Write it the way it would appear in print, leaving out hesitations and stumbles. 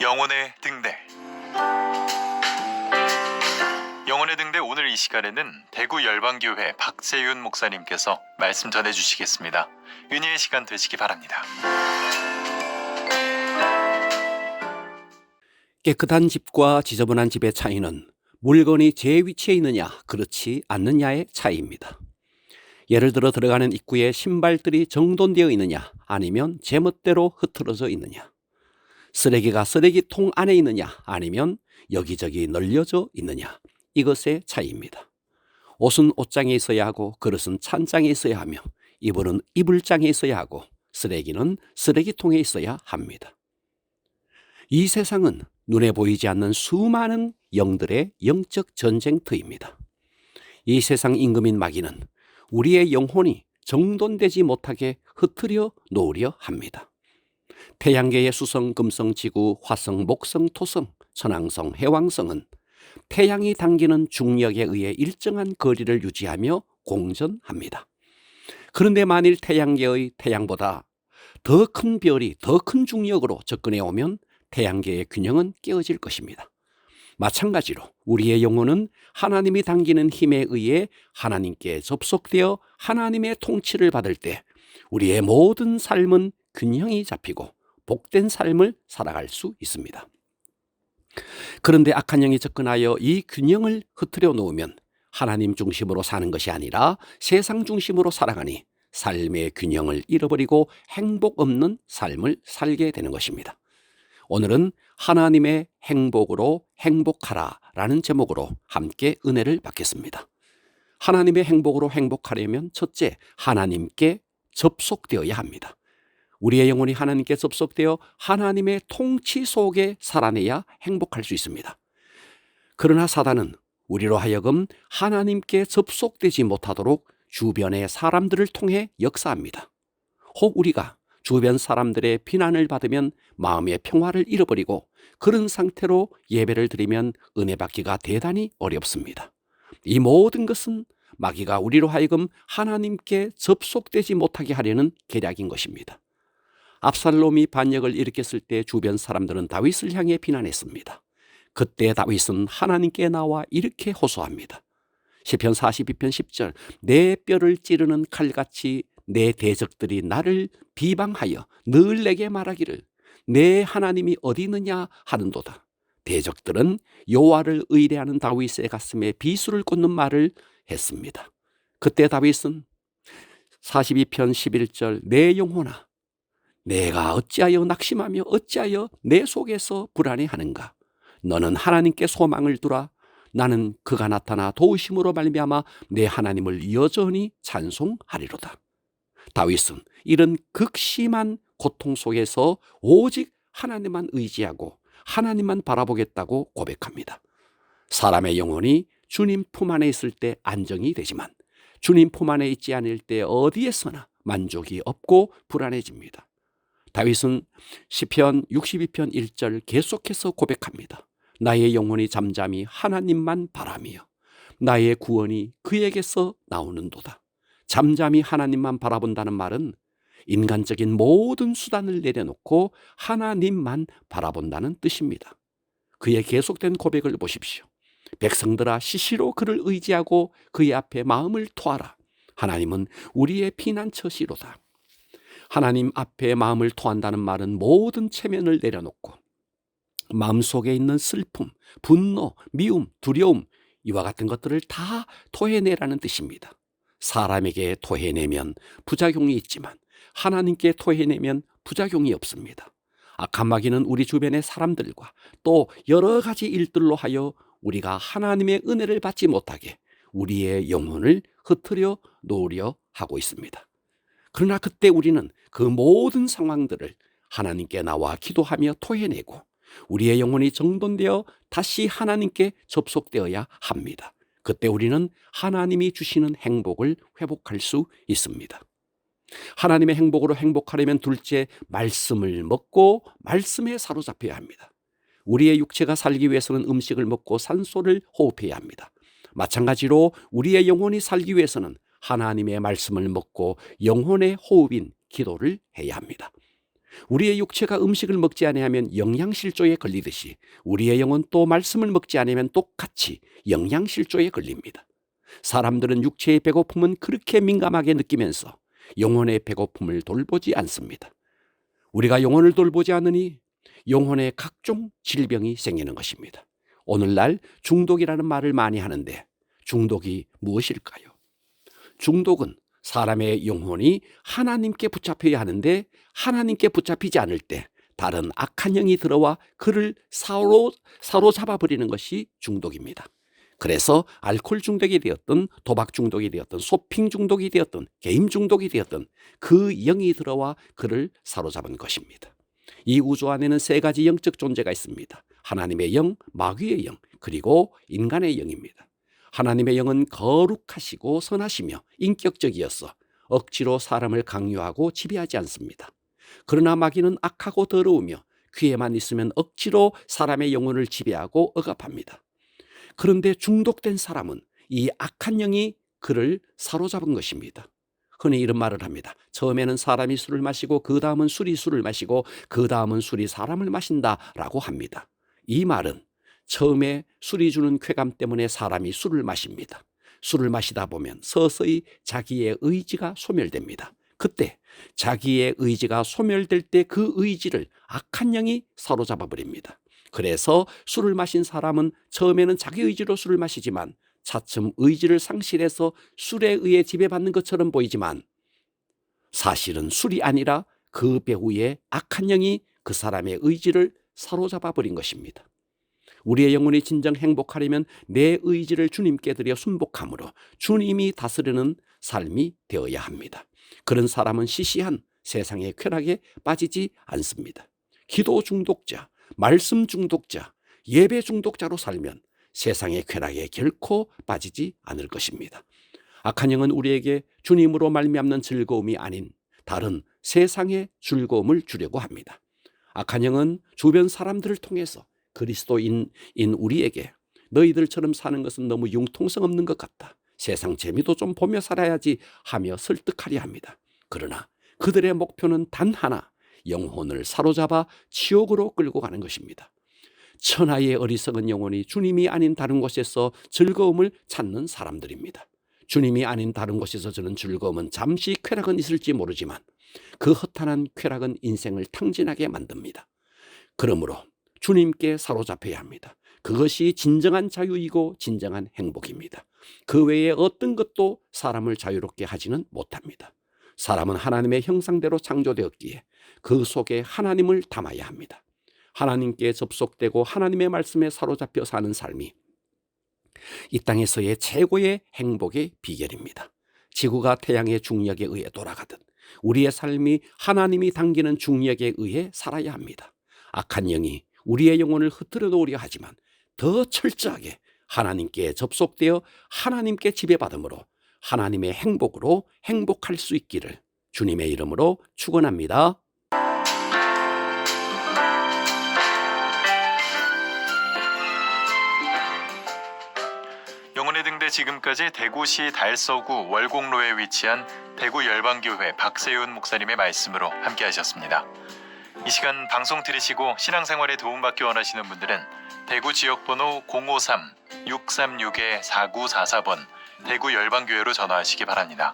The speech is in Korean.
영혼의 등대. 영혼의 등대 오늘 이 시간에는 대구 열방교회 박재윤 목사님께서 말씀 전해주시겠습니다. 은혜의 시간 되시기 바랍니다. 깨끗한 집과 지저분한 집의 차이는 물건이 제 위치에 있느냐 그렇지 않느냐의 차이입니다. 예를 들어 들어가는 입구에 신발들이 정돈되어 있느냐 아니면 제멋대로 흐트러져 있느냐, 쓰레기가 쓰레기통 안에 있느냐 아니면 여기저기 널려져 있느냐, 이것의 차이입니다. 옷은 옷장에 있어야 하고 그릇은 찬장에 있어야 하며 이불은 이불장에 있어야 하고 쓰레기는 쓰레기통에 있어야 합니다. 이 세상은 눈에 보이지 않는 수많은 영들의 영적 전쟁터입니다. 이 세상 임금인 마귀는 우리의 영혼이 정돈되지 못하게 흩트려 놓으려 합니다. 태양계의 수성, 금성, 지구, 화성, 목성, 토성, 천왕성, 해왕성은 태양이 당기는 중력에 의해 일정한 거리를 유지하며 공전합니다. 그런데 만일 태양계의 태양보다 더 큰 별이 더 큰 중력으로 접근해 오면 태양계의 균형은 깨어질 것입니다. 마찬가지로 우리의 영혼은 하나님이 당기는 힘에 의해 하나님께 접속되어 하나님의 통치를 받을 때 우리의 모든 삶은 균형이 잡히고 복된 삶을 살아갈 수 있습니다. 그런데 악한 영이 접근하여 이 균형을 흐트려 놓으면 하나님 중심으로 사는 것이 아니라 세상 중심으로 살아가니 삶의 균형을 잃어버리고 행복 없는 삶을 살게 되는 것입니다. 오늘은 하나님의 행복으로 행복하라 라는 제목으로 함께 은혜를 받겠습니다. 하나님의 행복으로 행복하려면 첫째, 하나님께 접속되어야 합니다. 우리의 영혼이 하나님께 접속되어 하나님의 통치 속에 살아내야 행복할 수 있습니다. 그러나 사단은 우리로 하여금 하나님께 접속되지 못하도록 주변의 사람들을 통해 역사합니다. 혹 우리가 주변 사람들의 비난을 받으면 마음의 평화를 잃어버리고 그런 상태로 예배를 드리면 은혜 받기가 대단히 어렵습니다. 이 모든 것은 마귀가 우리로 하여금 하나님께 접속되지 못하게 하려는 계략인 것입니다. 압살롬이 반역을 일으켰을 때 주변 사람들은 다윗을 향해 비난했습니다. 그때 다윗은 하나님께 나와 이렇게 호소합니다. 시편 42편 10절, 내 뼈를 찌르는 칼같이 내 대적들이 나를 비방하여 늘 내게 말하기를 내 하나님이 어디 있느냐 하는도다. 대적들은 여호와를 의뢰하는 다윗의 가슴에 비수를 꽂는 말을 했습니다. 그때 다윗은 42편 11절, 내 영혼아 내가 어찌하여 낙심하며 어찌하여 내 속에서 불안해하는가. 너는 하나님께 소망을 두라. 나는 그가 나타나 도우심으로 말미암아 내 하나님을 여전히 찬송하리로다. 다윗은 이런 극심한 고통 속에서 오직 하나님만 의지하고 하나님만 바라보겠다고 고백합니다. 사람의 영혼이 주님 품 안에 있을 때 안정이 되지만 주님 품 안에 있지 않을 때 어디에서나 만족이 없고 불안해집니다. 다윗은 시편 62편 1절 계속해서 고백합니다. 나의 영혼이 잠잠히 하나님만 바라며 나의 구원이 그에게서 나오는도다. 잠잠히 하나님만 바라본다는 말은 인간적인 모든 수단을 내려놓고 하나님만 바라본다는 뜻입니다. 그의 계속된 고백을 보십시오. 백성들아 시시로 그를 의지하고 그의 앞에 마음을 토하라. 하나님은 우리의 피난처시로다. 하나님 앞에 마음을 토한다는 말은 모든 체면을 내려놓고 마음속에 있는 슬픔, 분노, 미움, 두려움 이와 같은 것들을 다 토해내라는 뜻입니다. 사람에게 토해내면 부작용이 있지만 하나님께 토해내면 부작용이 없습니다. 악한 마귀는 우리 주변의 사람들과 또 여러 가지 일들로 하여 우리가 하나님의 은혜를 받지 못하게 우리의 영혼을 흐트려 놓으려 하고 있습니다. 그러나 그때 우리는 그 모든 상황들을 하나님께 나와 기도하며 토해내고 우리의 영혼이 정돈되어 다시 하나님께 접속되어야 합니다. 그때 우리는 하나님이 주시는 행복을 회복할 수 있습니다. 하나님의 행복으로 행복하려면 둘째, 말씀을 먹고 말씀에 사로잡혀야 합니다. 우리의 육체가 살기 위해서는 음식을 먹고 산소를 호흡해야 합니다. 마찬가지로 우리의 영혼이 살기 위해서는 하나님의 말씀을 먹고 영혼의 호흡인 기도를 해야 합니다. 우리의 육체가 음식을 먹지 아니하면 영양실조에 걸리듯이 우리의 영은 또 말씀을 먹지 않으면 똑같이 영양실조에 걸립니다. 사람들은 육체의 배고픔은 그렇게 민감하게 느끼면서 영혼의 배고픔을 돌보지 않습니다. 우리가 영혼을 돌보지 않으니 영혼의 각종 질병이 생기는 것입니다. 오늘날 중독이라는 말을 많이 하는데 중독이 무엇일까요? 중독은 사람의 영혼이 하나님께 붙잡혀야 하는데 하나님께 붙잡히지 않을 때 다른 악한 영이 들어와 그를 사로잡아 버리는 것이 중독입니다. 그래서 알코올 중독이 되었든 도박 중독이 되었든 쇼핑 중독이 되었든 게임 중독이 되었든 그 영이 들어와 그를 사로잡은 것입니다. 이 우주 안에는 세 가지 영적 존재가 있습니다. 하나님의 영, 마귀의 영, 그리고 인간의 영입니다. 하나님의 영은 거룩하시고 선하시며 인격적이어서 억지로 사람을 강요하고 지배하지 않습니다. 그러나 마귀는 악하고 더러우며 귀에만 있으면 억지로 사람의 영혼을 지배하고 억압합니다. 그런데 중독된 사람은 이 악한 영이 그를 사로잡은 것입니다. 흔히 이런 말을 합니다. 처음에는 사람이 술을 마시고 그 다음은 술이 술을 마시고 그 다음은 술이 사람을 마신다라고 합니다. 이 말은 처음에 술이 주는 쾌감 때문에 사람이 술을 마십니다. 술을 마시다 보면 서서히 자기의 의지가 소멸됩니다. 그때 자기의 의지가 소멸될 때 그 의지를 악한 영이 사로잡아 버립니다. 그래서 술을 마신 사람은 처음에는 자기 의지로 술을 마시지만 차츰 의지를 상실해서 술에 의해 지배받는 것처럼 보이지만 사실은 술이 아니라 그 배후에 악한 영이 그 사람의 의지를 사로잡아 버린 것입니다. 우리의 영혼이 진정 행복하려면 내 의지를 주님께 드려 순복함으로 주님이 다스리는 삶이 되어야 합니다. 그런 사람은 시시한 세상의 쾌락에 빠지지 않습니다. 기도 중독자, 말씀 중독자, 예배 중독자로 살면 세상의 쾌락에 결코 빠지지 않을 것입니다. 악한 영은 우리에게 주님으로 말미암는 즐거움이 아닌 다른 세상의 즐거움을 주려고 합니다. 악한 영은 주변 사람들을 통해서 그리스도인인 우리에게 너희들처럼 사는 것은 너무 융통성 없는 것 같다. 세상 재미도 좀 보며 살아야지 하며 설득하려 합니다. 그러나 그들의 목표는 단 하나, 영혼을 사로잡아 지옥으로 끌고 가는 것입니다. 천하의 어리석은 영혼이 주님이 아닌 다른 곳에서 즐거움을 찾는 사람들입니다. 주님이 아닌 다른 곳에서 주는 즐거움은 잠시 쾌락은 있을지 모르지만 그 허탄한 쾌락은 인생을 탕진하게 만듭니다. 그러므로 주님께 사로잡혀야 합니다. 그것이 진정한 자유이고 진정한 행복입니다. 그 외에 어떤 것도 사람을 자유롭게 하지는 못합니다. 사람은 하나님의 형상대로 창조되었기에 그 속에 하나님을 담아야 합니다. 하나님께 접속되고 하나님의 말씀에 사로잡혀 사는 삶이 이 땅에서의 최고의 행복의 비결입니다. 지구가 태양의 중력에 의해 돌아가듯 우리의 삶이 하나님이 당기는 중력에 의해 살아야 합니다. 악한 영이 우리의 영혼을 흐트러 놓으려 하지만 더 철저하게 하나님께 접속되어 하나님께 지배받음으로 하나님의 행복으로 행복할 수 있기를 주님의 이름으로 축원합니다. 영혼의 등대 지금까지 대구시 달서구 월곡로에 위치한 대구 열방교회 박세윤 목사님의 말씀으로 함께 하셨습니다. 이 시간 방송 들으시고 신앙생활에 도움받기 원하시는 분들은 대구 지역번호 053-636-4944번 대구 열방교회로 전화하시기 바랍니다.